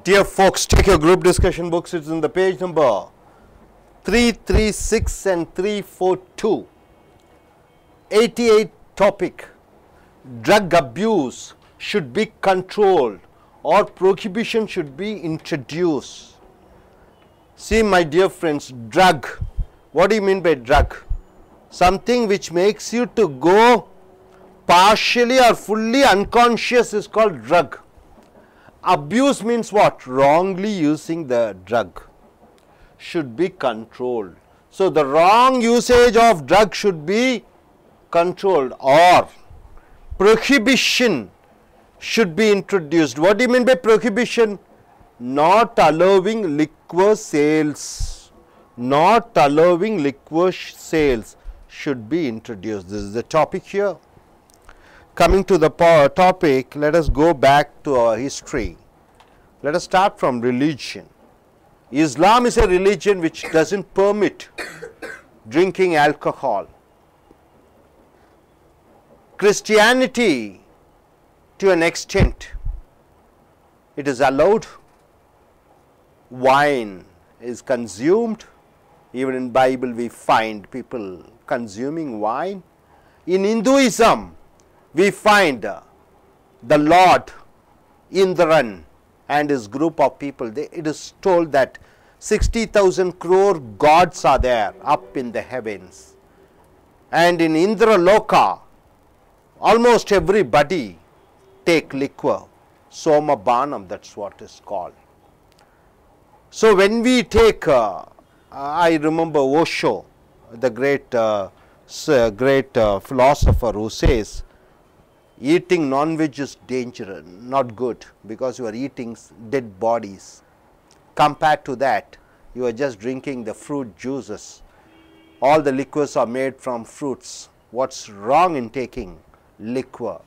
Dear folks, take your group discussion books. It's in the page number 336 and 342. 88 topic. Drug abuse should be controlled or prohibition should be introduced. See, my dear friends, drug. What do you mean by drug? Something which makes you to go partially or fully unconscious is called drug. Abuse means what? Wrongly using the drug should be controlled. So, the wrong usage of drug should be controlled or prohibition should be introduced. What do you mean by prohibition? Not allowing liquor sales. Not allowing liquor sales should be introduced. This is the topic here. Coming to the topic, let us go back to our history. Let us start from religion. Islam is a religion which doesn't permit drinking alcohol. Christianity, to an extent, it is allowed. Wine is consumed. Even in Bible we find people consuming wine. In Hinduism, we find the Lord Indran and his group of people. It is told that 60,000 crore gods are there up in the heavens. And in Indra Loka, almost everybody take liquor. Soma Banam, that's what is called. So, when we take, I remember Osho, the great philosopher, who says, eating non-veg is dangerous, not good, because you are eating dead bodies. Compared to that, you are just drinking the fruit juices. All the liquors are made from fruits. What's wrong in taking liquor?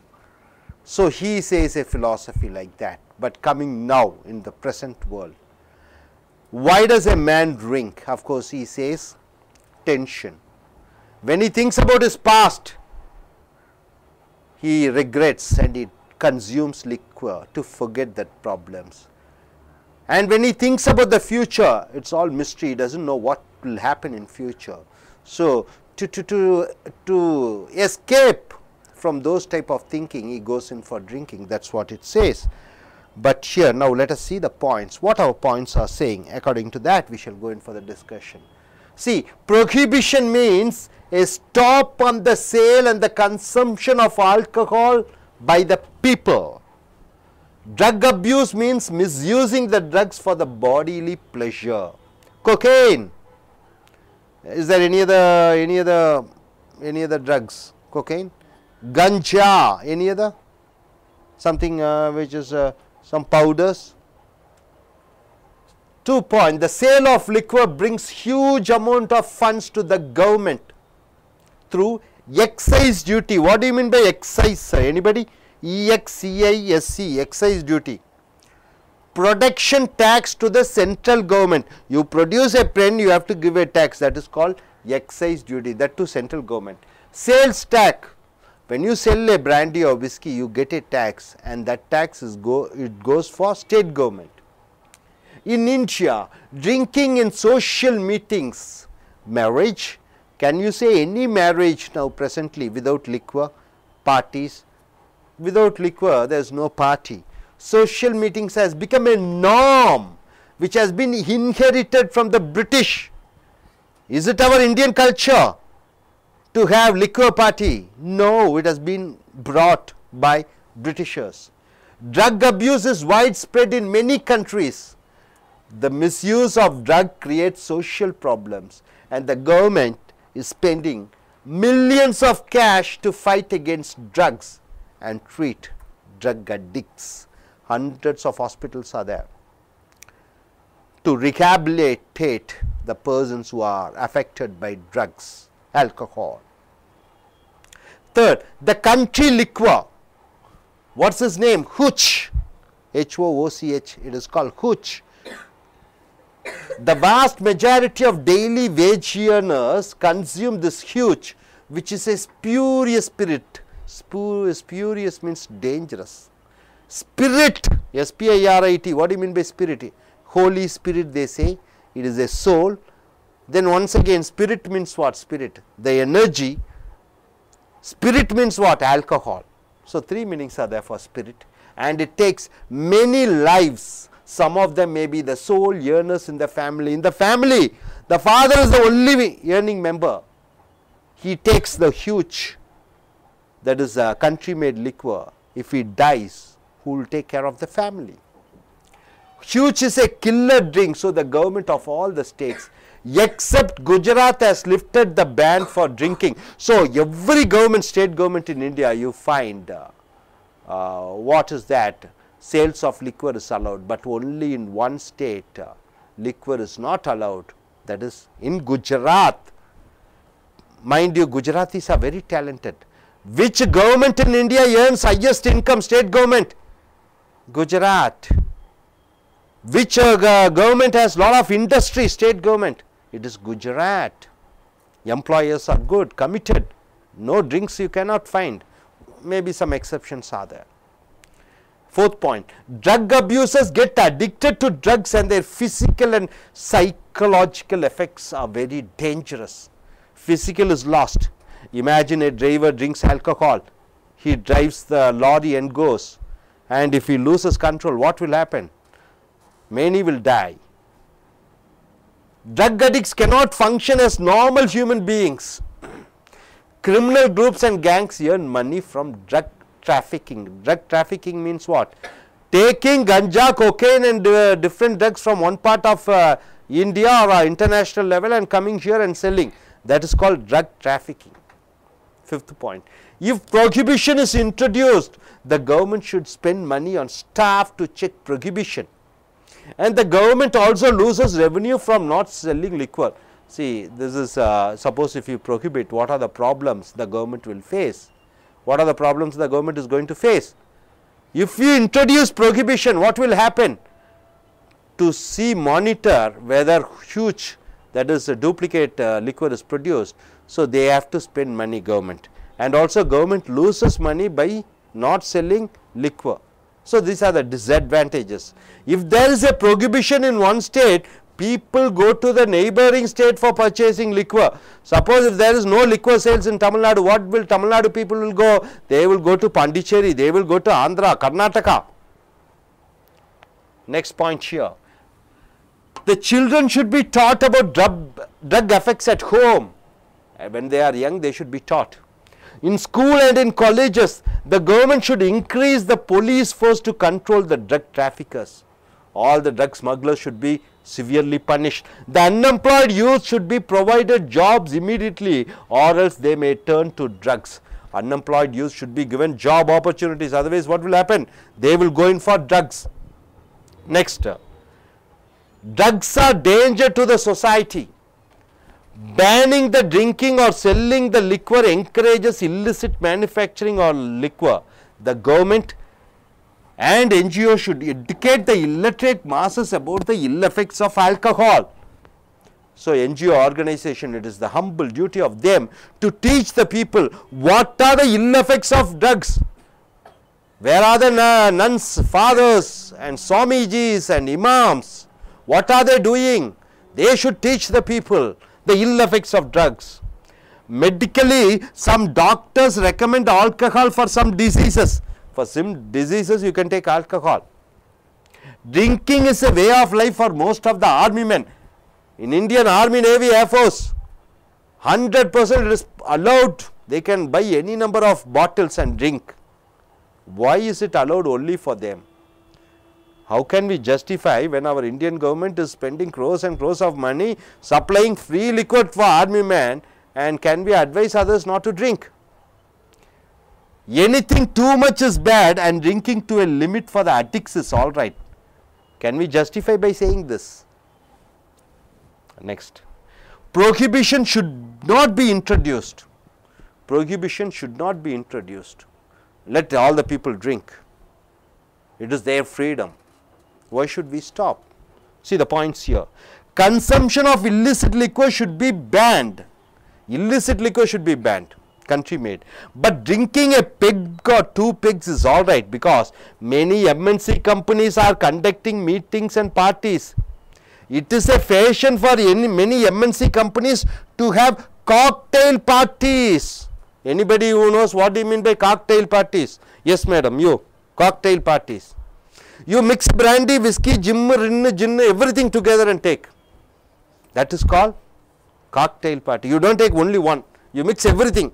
So, he says a philosophy like that. But coming now in the present world, why does a man drink? Of course, he says tension. When he thinks about his past, he regrets and he consumes liquor to forget that problems. And when he thinks about the future, it's all mystery. He doesn't know what will happen in future. So, to escape from those type of thinking, he goes in for drinking. That's what it says. But here, now let us see the points. What our points are saying. According to that, we shall go in for the discussion. See, prohibition means a stop on the sale and the consumption of alcohol by the people. Drug abuse means misusing the drugs for the bodily pleasure. Cocaine. Is there any other drugs? Cocaine. Ganja. Any other? Something which is some powders. 2 points. The sale of liquor brings huge amount of funds to the government through excise duty. What do you mean by excise, sir? Anybody? E-X-C-I-S-E, excise duty. Production tax to the central government. You produce a pen, you have to give a tax. That is called excise duty. That to central government. Sales tax. When you sell a brandy or whiskey, you get a tax, and that tax goes for state government. In India, drinking in social meetings, marriage. Can you say any marriage now presently without liquor? Parties. Without liquor, there is no party. Social meetings has become a norm which has been inherited from the British. Is it our Indian culture to have liquor party? No, it has been brought by Britishers. Drug abuse is widespread in many countries. The misuse of drug creates social problems, and the government is spending millions of cash to fight against drugs and treat drug addicts. Hundreds of hospitals are there to rehabilitate the persons who are affected by drugs, alcohol. Third, the country liquor. What's his name? Hooch. H-O-O-C-H. It is called hooch. The vast majority of daily wage earners consume this hooch, which is a spurious spirit. Spurious means dangerous. Spirit, S-P-I-R-I-T, what do you mean by spirit? Holy Spirit, they say, it is a soul. Then once again, spirit means what? Spirit, the energy. Spirit means what? Alcohol. So, three meanings are there for spirit, and it takes many lives. Some of them may be the sole earners in the family. In the family, the father is the only earning member. He takes the huge, that is a country made liquor. If he dies, who will take care of the family? Huge is a killer drink. So, the government of all the states except Gujarat has lifted the ban for drinking. So, every government, state government in India, you find what is that? Sales of liquor is allowed, but only in one state liquor is not allowed, that is in Gujarat. Mind you, Gujaratis are very talented. Which government in India earns highest income? State government? Gujarat. Which government has lot of industry? State government. It is Gujarat. Employers are good, committed. No drinks you cannot find. Maybe some exceptions are there. Fourth point, drug abusers get addicted to drugs and their physical and psychological effects are very dangerous. Physical is lost. Imagine a driver drinks alcohol. He drives the lorry and goes. And if he loses control, what will happen? Many will die. Drug addicts cannot function as normal human beings. Criminal groups and gangs earn money from drug trafficking. Drug trafficking means what? Taking ganja, cocaine and different drugs from one part of India or international level and coming here and selling. That is called drug trafficking. Fifth point, if prohibition is introduced, the government should spend money on staff to check prohibition. And the government also loses revenue from not selling liquor. See, this is suppose if you prohibit, what are the problems the government will face? What are the problems the government is going to face? If you introduce prohibition, what will happen? To see, monitor whether huge, that is a duplicate liquor is produced. So, they have to spend money, government, and also government loses money by not selling liquor. So, these are the disadvantages. If there is a prohibition in one state, people go to the neighboring state for purchasing liquor. Suppose if there is no liquor sales in Tamil Nadu, what will Tamil Nadu people will go? They will go to Pondicherry, they will go to Andhra, Karnataka. Next point here. The children should be taught about drug effects at home. When they are young, they should be taught. In school and in colleges, the government should increase the police force to control the drug traffickers. All the drug smugglers should be severely punished. The unemployed youth should be provided jobs immediately, or else they may turn to drugs. Unemployed youth should be given job opportunities, otherwise what will happen? They will go in for drugs. Next, drugs are danger to the society. Banning the drinking or selling the liquor encourages illicit manufacturing or liquor. The government and NGO should educate the illiterate masses about the ill effects of alcohol. So, NGO organization, it is the humble duty of them to teach the people what are the ill effects of drugs. Where are the nuns, fathers and Swamijis and imams? What are they doing? They should teach the people the ill effects of drugs. Medically, some doctors recommend alcohol for some diseases. For some diseases, you can take alcohol. Drinking is a way of life for most of the army men. In Indian Army, Navy, Air Force, 100% it is allowed. They can buy any number of bottles and drink. Why is it allowed only for them? How can we justify when our Indian government is spending crores and crores of money supplying free liquor for army men, and can we advise others not to drink? Anything too much is bad and drinking to a limit for the addicts is all right. Can we justify by saying this? Next, prohibition should not be introduced. Prohibition should not be introduced. Let all the people drink. It is their freedom. Why should we stop? See the points here. Consumption of illicit liquor should be banned. Illicit liquor should be banned. country made. But drinking a pig or 2 pigs is alright, because many MNC companies are conducting meetings and parties. It is a fashion for many MNC companies to have cocktail parties. Anybody who knows what do you mean by cocktail parties? Yes, madam, you. Cocktail parties. You mix brandy, whiskey, gin, everything together and take. That is called cocktail party. You don't take only one. You mix everything.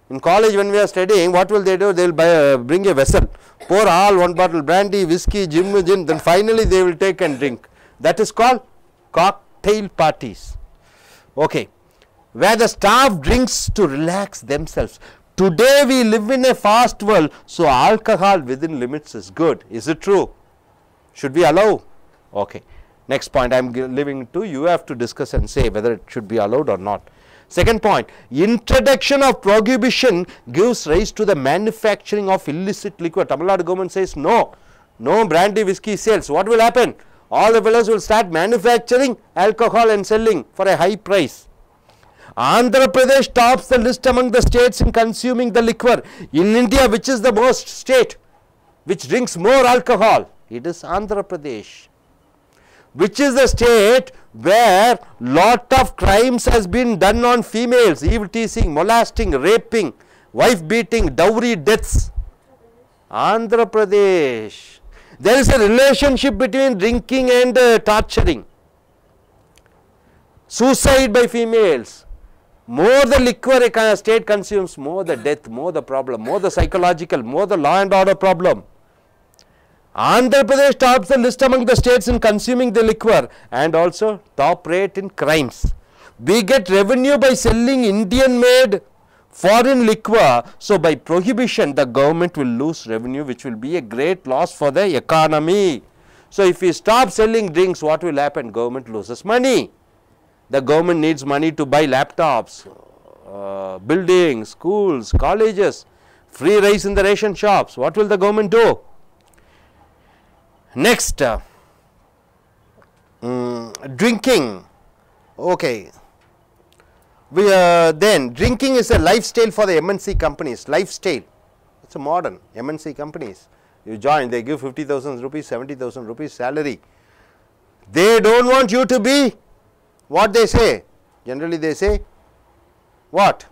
In college when we are studying, what will they do? They will bring a vessel, pour all 1 bottle brandy, whiskey, gin, then finally they will take and drink. That is called cocktail parties. Okay. Where the staff drinks to relax themselves. Today we live in a fast world, so alcohol within limits is good. Is it true? Should we allow? Okay. Next point I am leaving to you, have to discuss and say whether it should be allowed or not. Second point, introduction of prohibition gives rise to the manufacturing of illicit liquor. Tamil Nadu government says no, no brandy whiskey sales. What will happen? All the fellows will start manufacturing alcohol and selling for a high price. Andhra Pradesh tops the list among the states in consuming the liquor. In India, which is the most state which drinks more alcohol? It is Andhra Pradesh. Which is the state where lot of crimes has been done on females, eve teasing, molesting, raping, wife beating, dowry deaths? Andhra Pradesh. There is a relationship between drinking and torturing. Suicide by females. More the liquor a state consumes, more the death, more the problem, more the psychological, more the law and order problem. Andhra Pradesh tops the list among the states in consuming the liquor and also top rate in crimes. We get revenue by selling Indian made foreign liquor. So by prohibition the government will lose revenue, which will be a great loss for the economy. So if we stop selling drinks, what will happen? Government loses money. The government needs money to buy laptops, buildings, schools, colleges, free rice in the ration shops. What will the government do? Next, drinking. Okay. Then drinking is a lifestyle for the MNC companies. Lifestyle. It's a modern MNC companies. You join, they give 50,000 rupees, 70,000 rupees salary. They don't want you to be what they say. Generally they say what?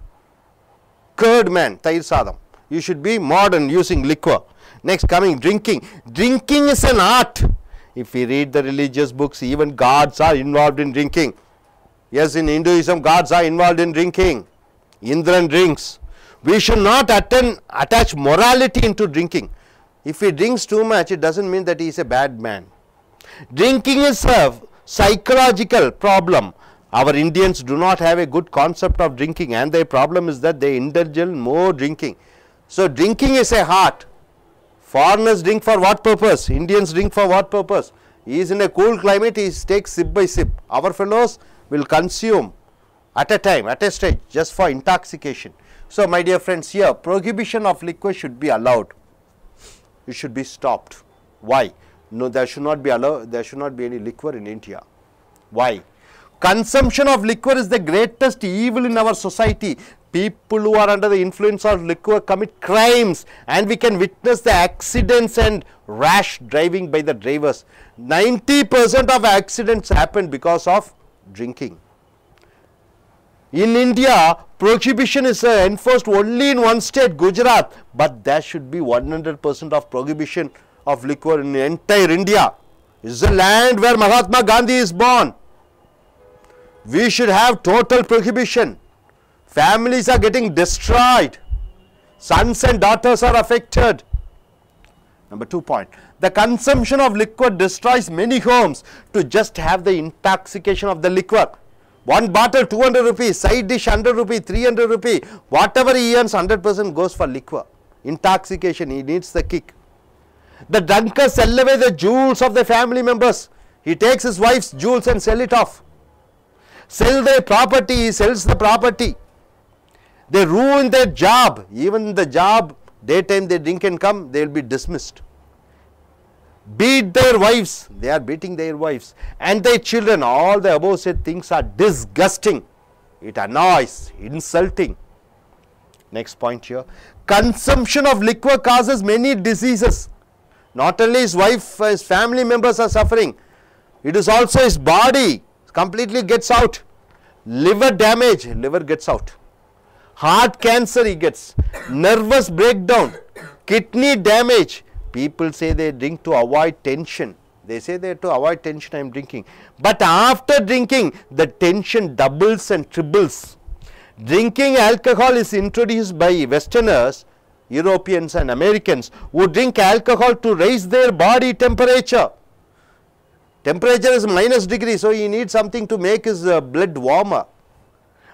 Curd man, Tair Sadam. You should be modern using liquor. Next coming drinking. Drinking is an art. If we read the religious books, even gods are involved in drinking. Yes, in Hinduism, gods are involved in drinking. Indran drinks. We should not attach morality into drinking. If he drinks too much, it doesn't mean that he is a bad man. Drinking is a psychological problem. Our Indians do not have a good concept of drinking, and their problem is that they indulge in more drinking. So drinking is a art. Foreigners drink for what purpose? Indians drink for what purpose? He is in a cool climate, he takes sip by sip. Our fellows will consume at a time, at a stage, just for intoxication. So my dear friends, here prohibition of liquor should be allowed. It should be stopped. Why? No, there should not be allowed, there should not be any liquor in India. Why? Consumption of liquor is the greatest evil in our society. People who are under the influence of liquor commit crimes, and we can witness the accidents and rash driving by the drivers. 90% of accidents happen because of drinking. In India, prohibition is enforced only in one state, Gujarat, but there should be 100% of prohibition of liquor in entire India. It is the land where Mahatma Gandhi is born. We should have total prohibition. Families are getting destroyed. Sons and daughters are affected. Number 2 point. The consumption of liquor destroys many homes to just have the intoxication of the liquor. One bottle 200 rupees, side dish 100 rupees, 300 rupees, whatever he earns 100% goes for liquor. Intoxication, he needs the kick. The drunkard sell away the jewels of the family members. He takes his wife's jewels and sell it off. Sell their property, he sells the property. They ruin their job. Even the job, daytime they drink and come, they will be dismissed. Beat their wives, they are beating their wives. And their children, all the above said things are disgusting. It annoys, insulting. Next point here. Consumption of liquor causes many diseases. Not only his wife, his family members are suffering. It is also his body completely gets out. Liver damage, liver gets out. Heart cancer he gets. Nervous breakdown. Kidney damage. People say they drink to avoid tension. They say they to avoid tension I am drinking. But after drinking, the tension doubles and triples. Drinking alcohol is introduced by Westerners, Europeans and Americans who drink alcohol to raise their body temperature. Temperature is minus degree, so he needs something to make his blood warmer.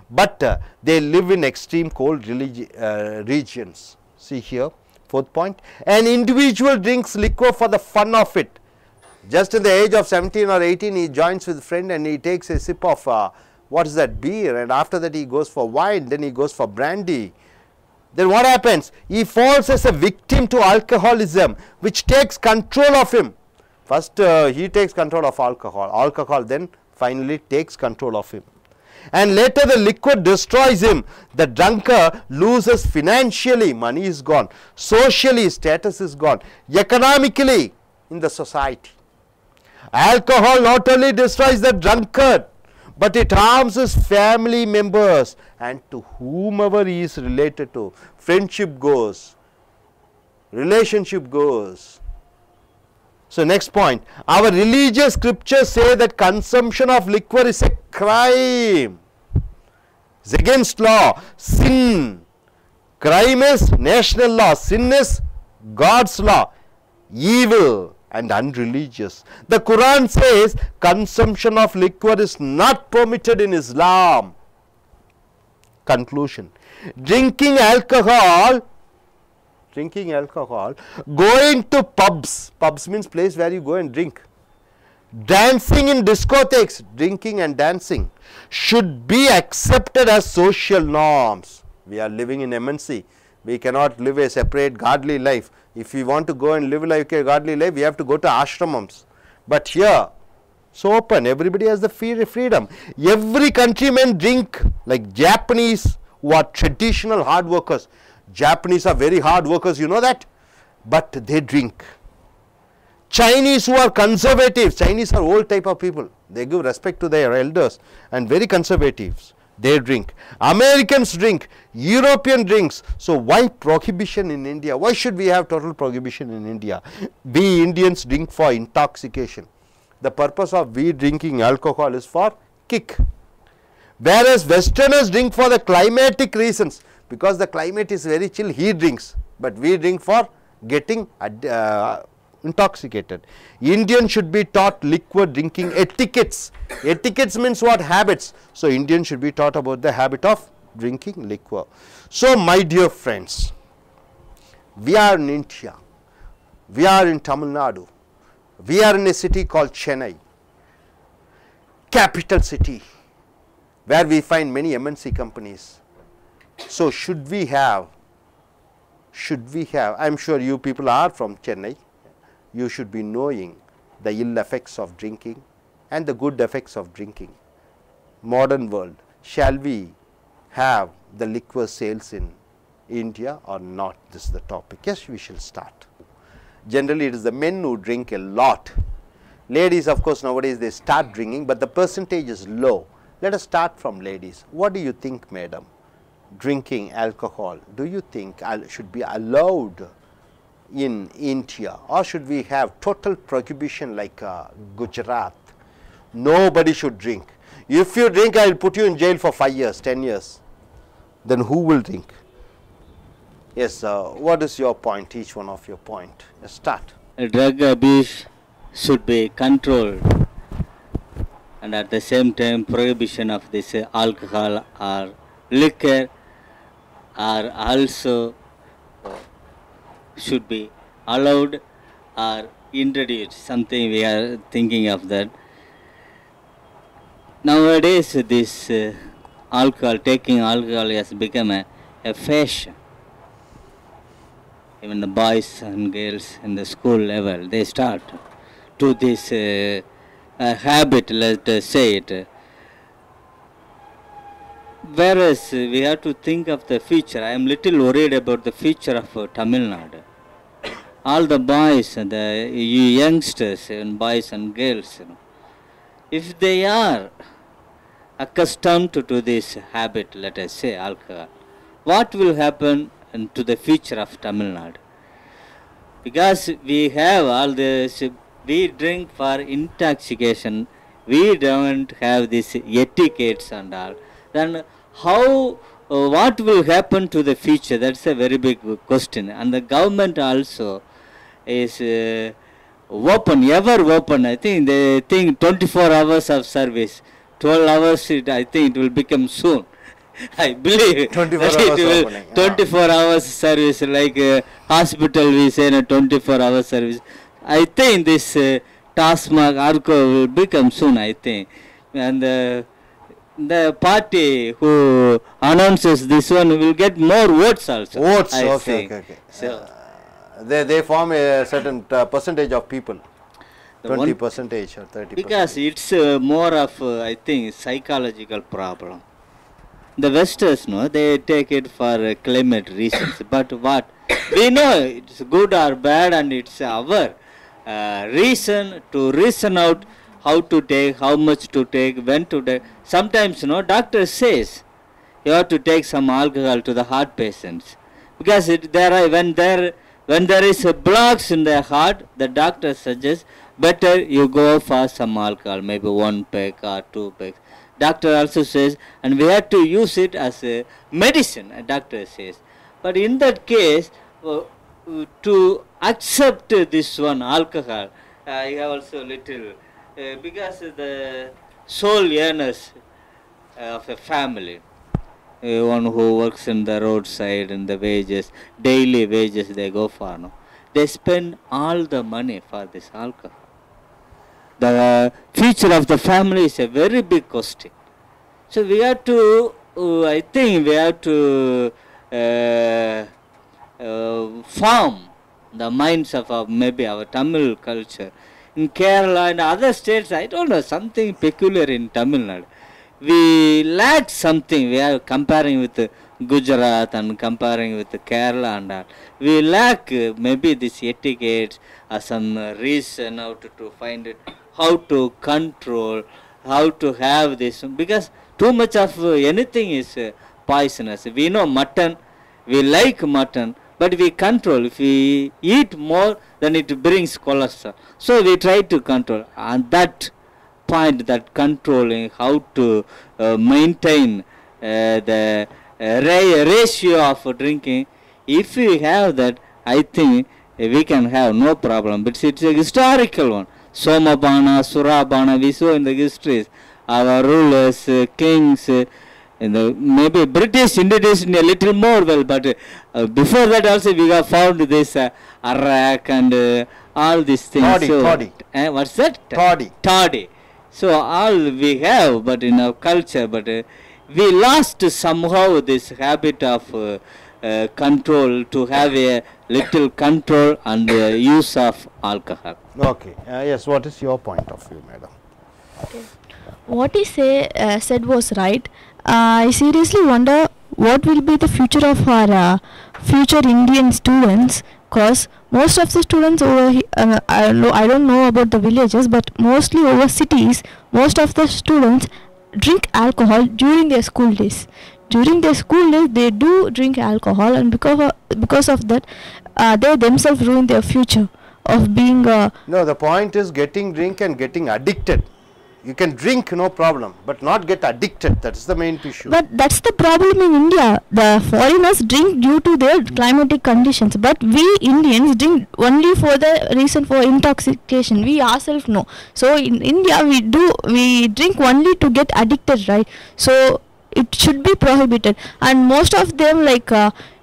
But they live in extreme cold regions. See here, fourth point. An individual drinks liquor for the fun of it. Just in the age of 17 or 18, he joins with a friend and he takes a sip of what is that, beer, and after that he goes for wine, then he goes for brandy. Then what happens? He falls as a victim to alcoholism, which takes control of him. First he takes control of alcohol then finally takes control of him. And later the liquor destroys him. The drunkard loses financially, money is gone. Socially, status is gone. Economically, in the society. Alcohol not only destroys the drunkard, but it harms his family members and to whomever he is related to. Friendship goes, relationship goes. So next point, our religious scriptures say that consumption of liquor is a crime. It's against law. Sin. Crime is national law. Sin is God's law. Evil and unreligious. The Quran says consumption of liquor is not permitted in Islam. Conclusion. Drinking alcohol, going to pubs means place where you go and drink, dancing in discotheques, drinking and dancing should be accepted as social norms. We are living in MNC, we cannot live a separate godly life. If we want to go and live like a godly life, we have to go to ashramams. But here, so open, everybody has the freedom. Every countryman drink, like Japanese who are traditional hard workers. Japanese are very hard workers, you know that, but they drink. Chinese who are conservatives, Chinese are old type of people, they give respect to their elders and very conservatives, they drink. Americans drink, European drinks. So why prohibition in India? Why should we have total prohibition in India? We Indians drink for intoxication. The purpose of we drinking alcohol is for kick. Whereas Westerners drink for the climatic reasons. Because the climate is very chill, he drinks, but we drink for getting intoxicated. Indians should be taught liquor drinking etiquettes. Etiquettes means what? Habits. So Indians should be taught about the habit of drinking liquor. So my dear friends, we are in India, we are in Tamil Nadu, we are in a city called Chennai, capital city, where we find many MNC companies. So should we have, I am sure you people are from Chennai, you should be knowing the ill effects of drinking and the good effects of drinking. Modern world, shall we have the liquor sales in India or not? This is the topic. Yes, we shall start. Generally it is the men who drink a lot. Ladies, of course, nowadays they start drinking, but the percentage is low. Let us start from ladies. What do you think, madam? Drinking alcohol, do you think should be allowed in India, or should we have total prohibition like Gujarat? Nobody should drink. If you drink, I will put you in jail for 5 years, 10 years. Then who will drink? Yes, what is your point, each one of your point? Let's start. Drug abuse should be controlled, and at the same time prohibition of this alcohol or liquor are also should be allowed or introduced. Something we are thinking of that. Nowadays this taking alcohol has become a fashion. Even the boys and girls in the school level, they start to this habit, let us say it. Whereas we have to think of the future. I am little worried about the future of Tamil Nadu. All the boys and the youngsters and boys and girls, if they are accustomed to this habit, let us say alcohol, what will happen to the future of Tamil Nadu? Because we have all this, we drink for intoxication, we don't have this etiquettes and all. Then how, what will happen to the future? That's a very big question. And the government also is open, ever open. I think they think 24 hours of service, 12 hours, I think it will become soon. I believe 24 that hours it will opening, 24 hours service, like hospital we say 24 hours service. I think this taskmark ARCO will become soon, I think. And the party who announces this one will get more votes also. Votes, I okay, think. okay. So, They form a certain percentage of people, The 20 one- percentage or 30 because it's more of, I think, psychological problem. The Westers, no, they take it for climate reasons. But what? We know it's good or bad, and it's our reason to reason out how to take, how much to take, when to take. Sometimes, doctor says you have to take some alcohol to the heart patients. Because when there is a blocks in the heart, the doctor suggests better you go for some alcohol, maybe 1 peg or 2 pegs. Doctor also says, and we have to use it as a medicine, a doctor says. But in that case, to accept this one alcohol, I have also little, because the sole earners of a family, one who works in the roadside and the wages, daily wages they go for, they spend all the money for this alcohol. The future of the family is a very big question. So we have to, I think we have to form the minds of maybe our Tamil culture. In Kerala and other states, I don't know, something peculiar in Tamil Nadu. We lack something. We are comparing with Gujarat and comparing with Kerala and all. We lack maybe this etiquette or some reason how to find it, how to control, how to have this, because too much of anything is poisonous. We know mutton, we like mutton, but we control. If we eat more, then it brings cholesterol. So we try to control. And that point, that controlling, how to maintain the ratio of drinking, if we have that, I think we can have no problem. But it's a historical one. Somabana, Surabana, we saw in the histories, our rulers, kings, in the maybe British introduced a little more well, but before that also we have found this Arak and all these things. Toddy. What's that? Toddy. So all we have, but in our culture, but we lost somehow this habit of control, to have a little control and use of alcohol. Okay. Yes, what is your point of view, madam? Okay. What he said was right. I seriously wonder what will be the future of our future Indian students, because most of the students over I don't know about the villages, but mostly over cities, most of the students drink alcohol during their school days. During their school days, they do drink alcohol, and because of that, they themselves ruin their future of being. No, the point is getting drink and getting addicted. You can drink, no problem, but not get addicted. That's the main issue. But that's the problem in India. The foreigners drink due to their climatic conditions, but we Indians drink only for the reason for intoxication. We ourselves know. So in India, we drink only to get addicted, right? So it should be prohibited, and most of them, like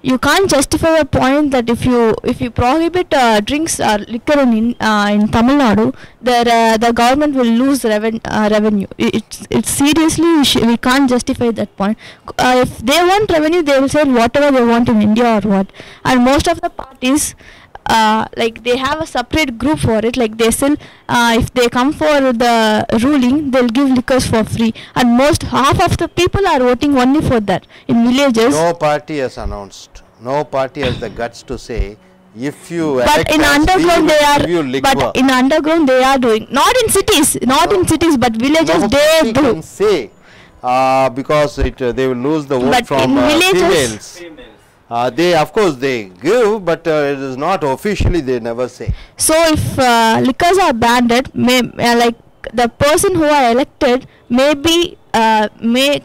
you can't justify a point that if you prohibit drinks or liquor in Tamil Nadu, the government will lose revenue. It's seriously we can't justify that point. If they want revenue, they will say whatever they want in India or what. And most of the parties like they have a separate group for it. Like they sell, if they come for the ruling, they'll give liquors for free, and most half of the people are voting only for that. In villages, No party has announced. No party has the guts to say, if you but elect in us, we underground will they give you are. liquor. But in underground they are doing. Not in cities. Not in cities, but villages No they party do. can say because they will lose the vote But from in villages- females. They of course they give, but it is not officially. They never say. So if liquors are banned, like the person who are elected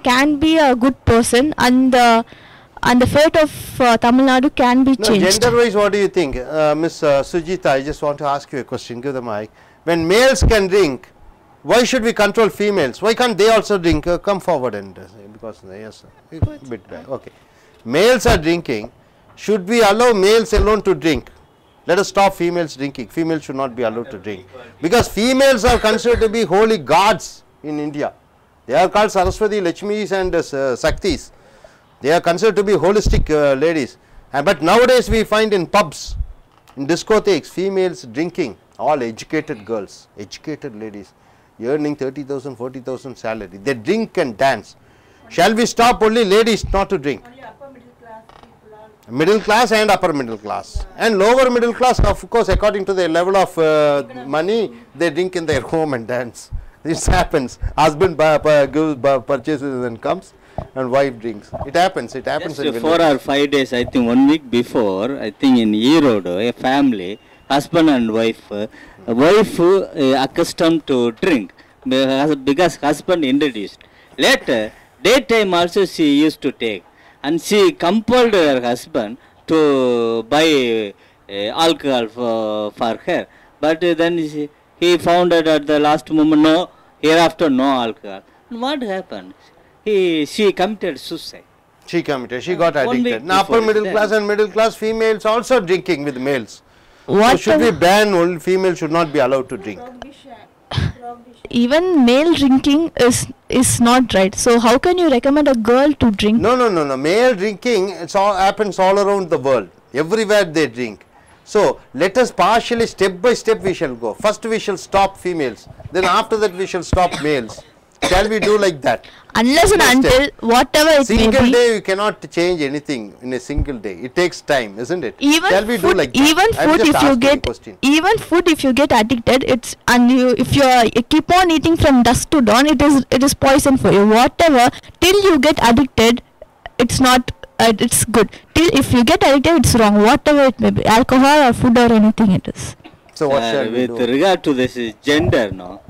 can be a good person, and the fate of Tamil Nadu can be No, changed. gender wise, what do you think, Miss Sujita? I just want to ask you a question. Give the mic. When males can drink, why should we control females? Why can't they also drink? Come forward and because yes, bit back. Okay. Males are drinking. Should we allow males alone to drink? Let us stop females drinking. Females should not be allowed to drink because females are considered to be holy gods in India. They are called Saraswati, Lakshmis, and Shaktis. They are considered to be holistic ladies. But nowadays we find in pubs, in discotheques, females drinking. All educated girls, educated ladies, earning 30,000, 40,000 salary. They drink and dance. Shall we stop only ladies not to drink? Only upper middle class people are. Middle class and upper middle class, and lower middle class, of course, according to their level of money, they drink in their home and dance. This happens. Husband purchases and comes, and wife drinks. It happens. It happens. Just in 4 villages. or 5 days, I think 1 week before, I think in Erode, a family, husband and wife, accustomed to drink because husband introduced. Later, daytime also she used to take, and she compelled her husband to buy alcohol for her. But then he found out at the last moment, no, hereafter no alcohol. And what happened? She committed suicide. She committed. She got 1 week addicted. Now, upper before middle then. class and middle class females also drinking with males. So What should we the- ban only females should not be allowed to drink? Prohibition. even male drinking is not right. So how can you recommend a girl to drink? No. Male drinking, it's all happens all around the world. Everywhere they drink. So let us partially, step by step, we shall go. First we shall stop females. Then after that we shall stop males. Shall we do like that? Unless and Step by until step. whatever it may Single be. day you cannot change anything in a single day. It takes time, isn't it? Even Shall we do food, like that? even I'm food just if you asking a get question. even food if you get addicted, it's and if you keep on eating from dusk to dawn, it is poison for you. Whatever till you get addicted, it's not. It's good. Till if you get addicted, it's wrong. Whatever it may be, alcohol or food or anything it is. So what shall we with do? regard to this gender, no,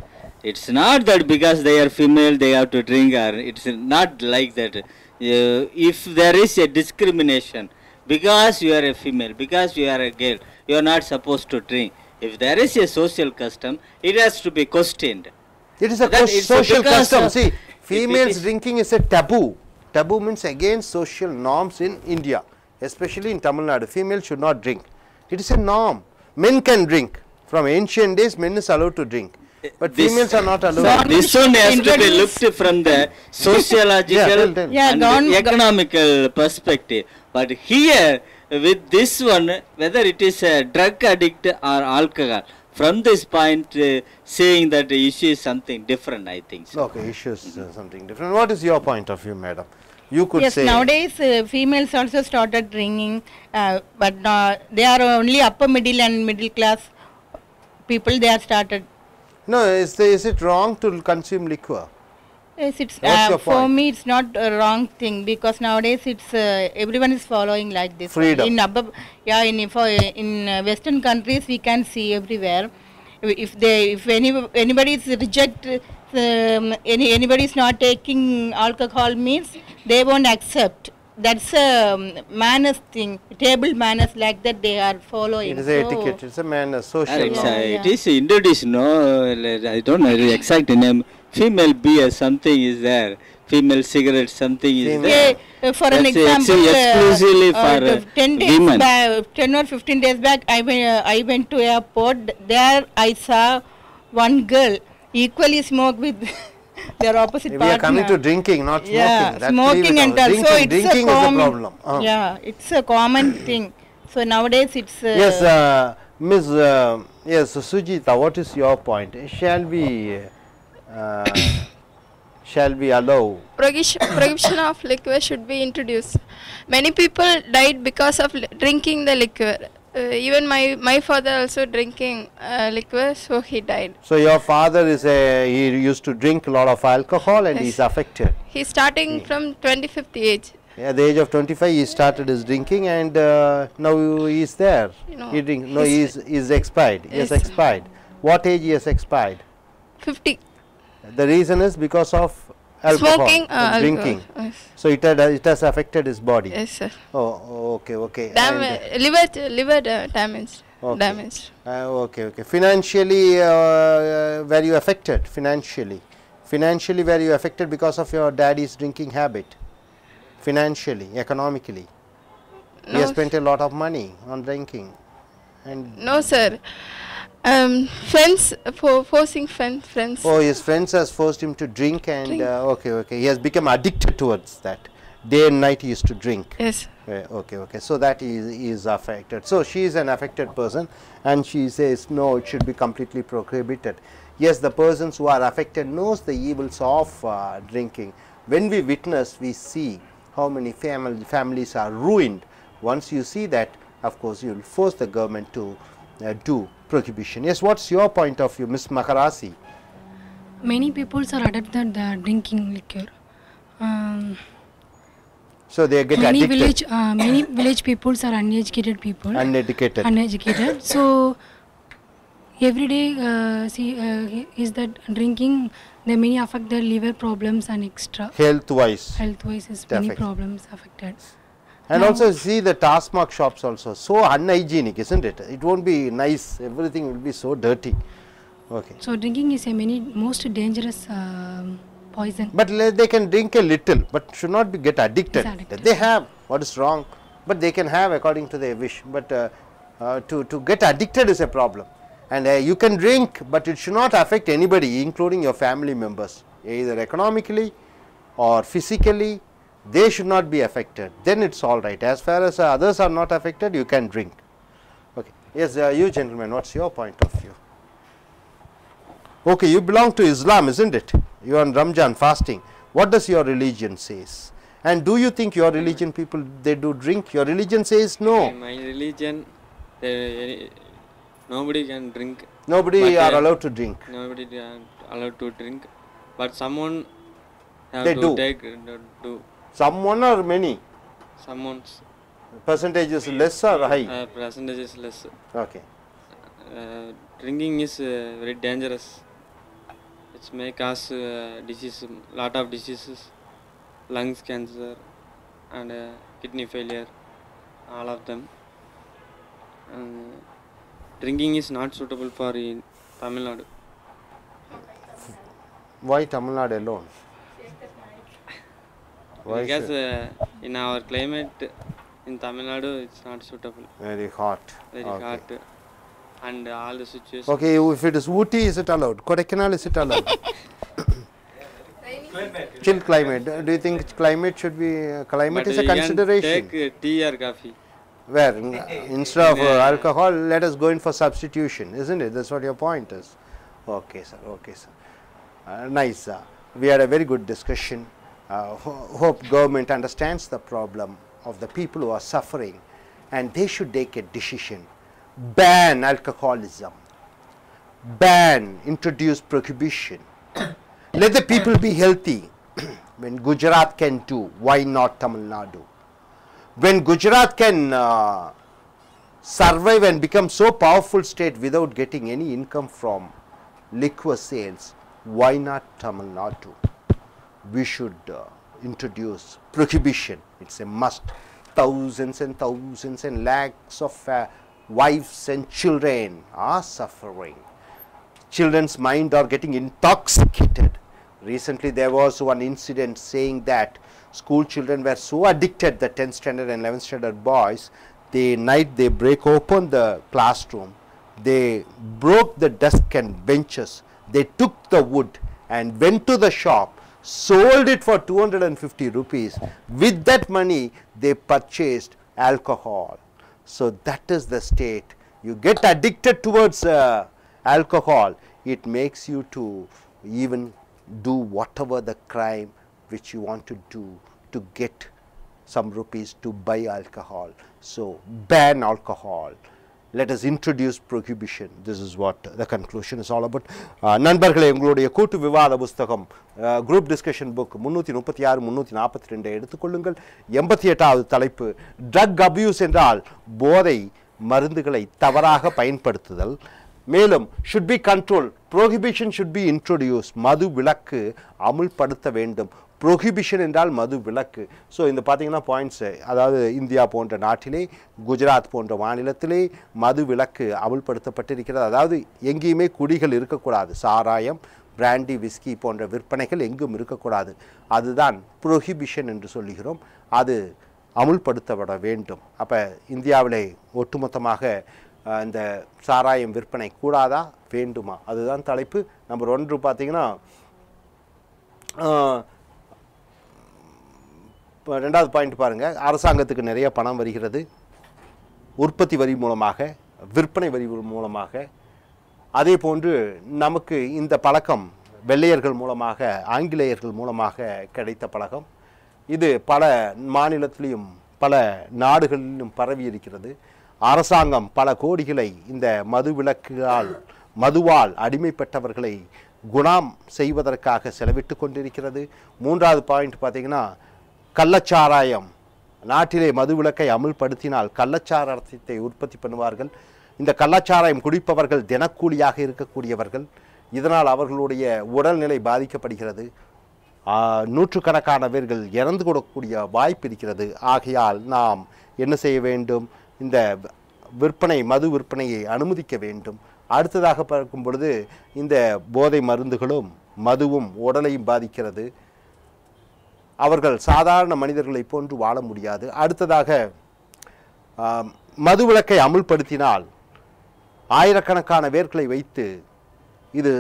it's not that because they are female they have to drink, or it's not like that. If there is a discrimination because you are a female, because you are a girl, you are not supposed to drink. If there is a social custom, it has to be questioned. It is a That it's social because custom. of- See, it females is- drinking is a taboo. Taboo means against social norms in India, especially in Tamil Nadu. Females should not drink. It is a norm. Men can drink. From ancient days, men is allowed to drink. But This- females are not allowed. So to this one has to be Introduce- looked from the sociological tell. Yeah, and gone- economical perspective. But here, with this one, whether it is a drug addict or alcohol, from this point, saying that the issue is something different, I think. So. Okay, issues something different. What is your point of view, madam? You could Yes, say. nowadays females also started drinking, but they are only upper middle and middle class people. They are started. No, is it wrong to consume liquor? Yes, it's What's your for point? me. It's not a wrong thing because nowadays it's everyone is following like this. Freedom. In Western countries we can see everywhere. If anybody is anybody is not taking alcohol means they won't accept. That's a manners thing, table manners like that they are following. It is So, etiquette. It's a man, social It's, norm. it is introduced, no, I don't know the exact name. Female beer, something is there. Female cigarette, something is Female. there. for an That's example, exclusively for 10 days women. back, 10 or 15 days back, I went to airport. There I saw one girl equally smoke with their opposite We partner. are coming to drinking, not smoking. Yeah, Let's leave smoking it and out. also Drinking it's is a the common. problem. Yeah, it's a common thing. So nowadays it's Yes, Miss. Yes, Sujita, what is your point? Shall we allow? Prohibition of liquor should be introduced. Many people died because of drinking the liquor. Even my father also drinking liquor, so he died. So your father he used to drink a lot of alcohol and Yes. he's affected. He's starting from 25th age. At the age of 25, he started his drinking, and now he is there. No, He drink. No, he is expired. He has Yes. expired. What age he has expired? 50. The reason is because of alcohol, Smoking, and drinking. alcohol. Yes. So it has affected his body. Yes, sir. Oh, okay, okay. And, Liver damaged. Okay. Damaged. okay. Financially, were you affected? Financially, were you affected because of your daddy's drinking habit? Financially, economically, he has No, spent a lot of money on drinking, and no, sir. Friends, forcing friends. oh, his friends has forced him to drink, and Drink. okay, he has become addicted towards that. Day and night he used to drink. Yes. Okay, so that he is affected. So she is an affected person, and she says no, it should be completely prohibited. Yes, the persons who are affected knows the evils of drinking. When we witness, we see how many families are ruined. Once you see that, of course, you will force the government to do prohibition. Yes, what's your point of view, Miss Makarasi? Many people are addicted drinking liquor. So they get Many addicted, village peoples are uneducated people. uneducated. So every day is that drinking, they may affect their liver problems and extra. Health wise. Health wise is many Affect. problems affected. And Now- also see the taskmark shops also so unhygienic, isn't it? It won't be nice. Everything will be so dirty. Okay. So drinking is a most dangerous poison. But they can drink a little, but should not be get addicted. It's addicted. They have what is wrong, but they can have according to their wish. But to get addicted is a problem. And you can drink, but it should not affect anybody, including your family members, either economically or physically. They should not be affected. Then it's all right. As far as others are not affected, you can drink. Okay. Yes, you gentlemen, what's your point of view? Okay, you belong to Islam, isn't it? You are on Ramjan fasting. What does your religion says? And do you think your religion people, they do drink? Your religion says no. In my religion, nobody can drink. Nobody But, are allowed to drink. Nobody are allowed to drink. But someone have They to do. take do Someone or many? someone's Percentage is less or high? percentage is less. Okay. Drinking is very dangerous. It may cause disease, lot of diseases, lungs cancer, and kidney failure, all of them. Drinking is not suitable for in Tamil Nadu. Why Tamil Nadu alone? Why Because should- in our climate in Tamil Nadu, it's not suitable. Very hot. Very Okay. hot, and all the situations. Okay, if it is Ooty, is it allowed? Kodaikanal, is it allowed? Chill climate. Do you think climate should be, climate But is a you can consideration? take tea or coffee. Where instead of alcohol, let us go in for substitution, isn't it? That's what your point is. Okay, sir. Okay, sir. Nice. We had a very good discussion. Hope government understands the problem of the people who are suffering, and they should take a decision. Ban alcoholism. Ban, introduce prohibition. Let the people be healthy. When Gujarat can do, why not Tamil Nadu? When Gujarat can survive and become so powerful state without getting any income from liquor sales, why not Tamil Nadu? We should introduce prohibition. It's a must. Thousands and thousands and lakhs of wives and children are suffering. Children's mind are getting intoxicated. Recently there was one incident saying that school children were so addicted, the 10th standard and 11th standard boys, they break open the classroom, they broke the desk and benches, they took the wood and went to the shop, sold it for 250 rupees. With that money they purchased alcohol. So that is the state. You get addicted towards alcohol, it makes you to even do whatever the crime which you want to do to get some rupees to buy alcohol. So ban alcohol. Let us introduce prohibition. This is what the conclusion is all about. நண்பர்களே, உங்களுடைய கூட்டு விவாத புத்தகம் group discussion book 336 342 எடுத்துக்கொள்ளுங்கள். 88வது தலைப்பு drug abuse என்றால் போதை மருந்துகளை தவறாக பயன்படுத்துதல். மேலும் should be controlled, prohibition should be introduced, மது விலக்கு அமுல்படுத்த வேண்டும். prohibition என்றால் மது விலக்கு. ஸோ இந்த பார்த்தீங்கன்னா பாயிண்ட்ஸு, அதாவது இந்தியா போன்ற நாட்டிலே, குஜராத் போன்ற மாநிலத்திலே மது விலக்கு அமுல்படுத்தப்பட்டிருக்கிறது. அதாவது எங்கேயுமே குடிகள் இருக்கக்கூடாது, சாராயம், பிராண்டி, விஸ்கி போன்ற விற்பனைகள் எங்கும் இருக்கக்கூடாது. அதுதான் ப்ரொஹிபிஷன் என்று சொல்லுகிறோம். அது அமுல்படுத்தப்பட வேண்டும். அப்போ இந்தியாவிலே ஒட்டுமொத்தமாக இந்த சாராயம் விற்பனை கூடாதா வேண்டுமா, அதுதான் தலைப்பு. நம்பர் 1 பார்த்தீங்கன்னா, ரெண்டாவது பாயிண்ட் பாருங்கள். அரசாங்கத்துக்கு நிறைய பணம் வருகிறது, உற்பத்தி வரி மூலமாக, விற்பனை வரி மூலமாக. அதே போன்று நமக்கு இந்த பழக்கம் வெள்ளையர்கள் மூலமாக, ஆங்கிலேயர்கள் மூலமாக கிடைத்த பழக்கம். இது பல மாநிலத்திலும் பல நாடுகளிலும் பரவி இருக்கிறது. அரசாங்கம் பல கோடிகளை இந்த மதுவால் அடிமைப்பட்டவர்களை குணம் செய்வதற்காக செலவிட்டு கொண்டிருக்கிறது. 3வது பாயிண்ட் பார்த்தீங்கன்னா, கள்ளச்சாராயம். நாட்டிலே மது விலக்கை அமுல்படுத்தினால் கள்ளச்சாராயத்தை உற்பத்தி பண்ணுவார்கள். இந்த கள்ளச்சாராயம் குடிப்பவர்கள் தினக்கூலியாக இருக்கக்கூடியவர்கள். இதனால் அவர்களுடைய உடல்நிலை பாதிக்கப்படுகிறது. நூற்றுக்கணக்கானவர்கள் இறந்து கொடுக்கக்கூடிய வாய்ப்பு இருக்கிறது. ஆகையால் நாம் என்ன செய்ய வேண்டும்? இந்த மது விற்பனையை அனுமதிக்க வேண்டும். அடுத்ததாக பார்க்கும் பொழுது, இந்த போதை மருந்துகளும் மதுவும் உடலையும் பாதிக்கிறது. அவர்கள் சாதாரண மனிதர்களை போன்று வாழ முடியாது. அடுத்ததாக, மது விலக்கை அமுல்படுத்தினால் ஆயிரக்கணக்கான பேர்களை வைத்து இது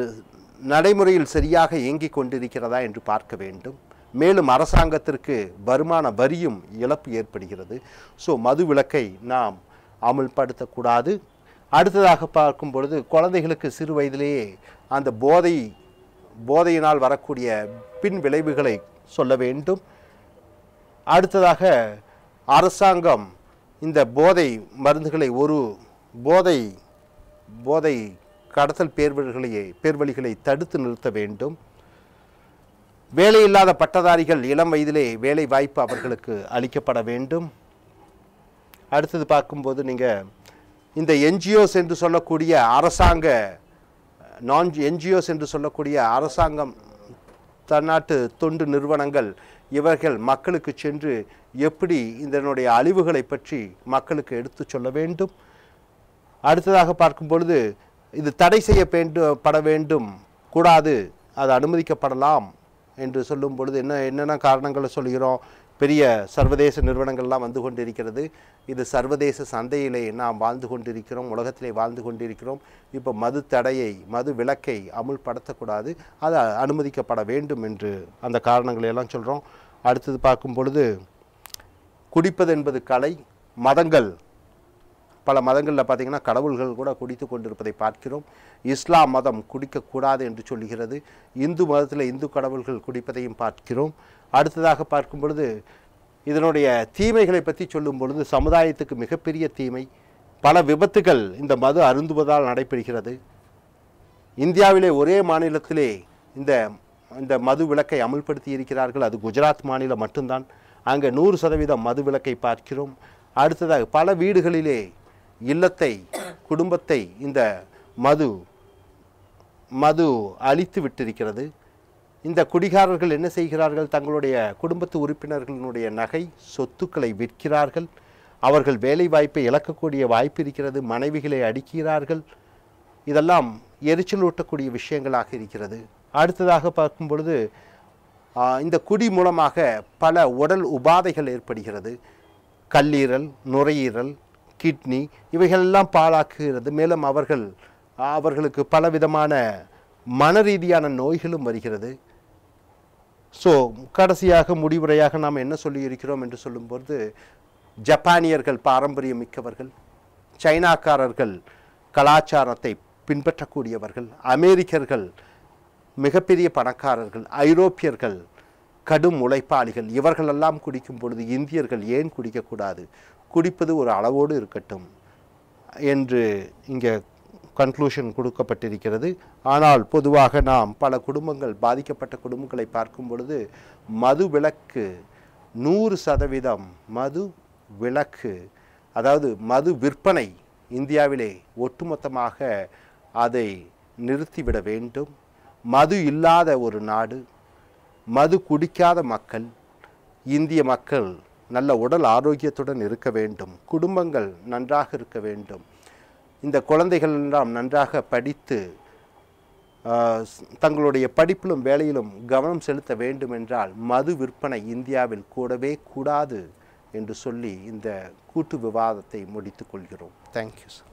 நடைமுறையில் சரியாக இயங்கிக் கொண்டிருக்கிறதா என்று பார்க்க வேண்டும். மேலும் அரசாங்கத்திற்கு வருமான வரியும் இழப்பு ஏற்படுகிறது. ஸோ மது விலக்கை நாம் அமுல்படுத்தக்கூடாது. அடுத்ததாக பார்க்கும் பொழுது, குழந்தைகளுக்கு சிறு வயதிலேயே அந்த போதையினால் வரக்கூடிய பின் விளைவுகளை சொல்ல வேண்டும். அடுத்ததாக, அரசாங்கம் இந்த போதை மருந்துகளை போதை கடத்தல் பேர்வழிகளை தடுத்து நிறுத்த வேண்டும். வேலையில்லாத பட்டதாரிகள் இளம் வயதிலே வேலை வாய்ப்பு அவர்களுக்கு அளிக்கப்பட வேண்டும். அடுத்தது பார்க்கும்போது, நீங்கள் இந்த என்ஜிஓஸ் என்று சொல்லக்கூடிய என்ஜிஓஸ் என்று சொல்லக்கூடிய அரசாங்கம் தன்னாட்டு தொண்டு நிறுவனங்கள், இவர்கள் மக்களுக்கு சென்று எப்படி இதனுடைய அழிவுகளை பற்றி மக்களுக்கு எடுத்து சொல்ல வேண்டும். அடுத்ததாக பார்க்கும் பொழுது, இது தடை செய்யப்பட வேண்டும், கூடாது, அது அனுமதிக்கப்படலாம் என்று சொல்லும் பொழுது என்னென்ன காரணங்களை சொல்கிறோம்? பெரிய சர்வதேச நிறுவனங்கள்லாம் வந்து கொண்டிருக்கிறது. இது சர்வதேச சந்தையிலே நாம் வாழ்ந்து கொண்டிருக்கிறோம், உலகத்திலே வாழ்ந்து கொண்டிருக்கிறோம். இப்போ மது விலக்கை அமுல்படுத்தக்கூடாது, அது அனுமதிக்கப்பட வேண்டும் என்று அந்த காரணங்களை எல்லாம் சொல்கிறோம். அடுத்தது பார்க்கும் பொழுது, குடிப்பது என்பது கலை. பல மதங்களில் பார்த்திங்கன்னா கடவுள்கள் கூட குடித்து கொண்டிருப்பதை பார்க்கிறோம். இஸ்லாம் மதம் குடிக்கக்கூடாது என்று சொல்லுகிறது. இந்து மதத்தில் இந்து கடவுள்கள் குடிப்பதையும் பார்க்கிறோம். அடுத்ததாக பார்க்கும் பொழுது, இதனுடைய தீமைகளை பற்றி சொல்லும் பொழுது, சமுதாயத்துக்கு மிகப்பெரிய தீமை. பல விபத்துகள் இந்த மது அருந்துவதால் நடைபெறுகிறது. இந்தியாவிலே ஒரே மாநிலத்திலே இந்த மது விலக்கை அமுல்படுத்தி இருக்கிறார்கள். அது குஜராத் மாநிலம் மட்டும்தான். அங்கே 100% மது விலக்கை பார்க்கிறோம். அடுத்ததாக, பல வீடுகளிலே குடும்பத்தை இந்த மது அழித்து விட்டிருக்கிறது. இந்த குடிகாரர்கள் என்ன செய்கிறார்கள்? தங்களுடைய குடும்பத்து உறுப்பினர்களினுடைய நகை சொத்துக்களை விற்கிறார்கள். அவர்கள் வேலை வாய்ப்பை இழக்கக்கூடிய வாய்ப்பு இருக்கிறது. மனைவிகளை அடிக்கிறார்கள். இதெல்லாம் எரிச்சலூட்டக்கூடிய விஷயங்களாக இருக்கிறது. அடுத்ததாக பார்க்கும் பொழுது, இந்த குடி மூலமாக பல உடல் உபாதைகள் ஏற்படுகிறது. கல்லீரல், நுரையீரல், கிட்னி இவைகளெல்லாம் பாழாக்குகிறது. மேலும் அவர்களுக்கு பலவிதமான மனரீதியான நோய்களும் வருகிறது. ஸோ கடைசியாக முடிவுரையாக நாம் என்ன சொல்லியிருக்கிறோம் என்று சொல்லும்போது, ஜப்பானியர்கள் பாரம்பரியம் மிக்கவர்கள், சைனாக்காரர்கள் கலாச்சாரத்தை பின்பற்றக்கூடியவர்கள், அமெரிக்கர்கள் மிகப்பெரிய பணக்காரர்கள், ஐரோப்பியர்கள் கடும் உழைப்பாளிகள், இவர்களெல்லாம் குடிக்கும் பொழுது இந்தியர்கள் ஏன் குடிக்கக்கூடாது? குடிப்பது ஒரு அளவோடு இருக்கட்டும் என்று இங்கே கன்க்ளூஷன் கொடுக்கப்பட்டிருக்கிறது. ஆனால் பொதுவாக நாம் பல குடும்பங்கள், பாதிக்கப்பட்ட குடும்பங்களை பார்க்கும் பொழுது மது விலக்கு 100% மது விலக்கு, அதாவது மது விற்பனை இந்தியாவிலே ஒட்டுமொத்தமாக அதை நிறுத்திவிட வேண்டும். மது இல்லாத ஒரு நாடு, மது குடிக்காத மக்கள், இந்திய மக்கள் நல்ல உடல் ஆரோக்கியத்துடன் இருக்க வேண்டும், குடும்பங்கள் நன்றாக இருக்க வேண்டும், இந்த குழந்தைகள் எல்லாம் நன்றாக படித்து தங்களுடைய படிப்பிலும் வேலையிலும் கவனம் செலுத்த வேண்டும் என்றால் மது விற்பனை இந்தியாவில் கூடவே கூடாது என்று சொல்லி இந்த கூட்டு விவாதத்தை முடித்துக் கொள்கிறோம். Thank you sir.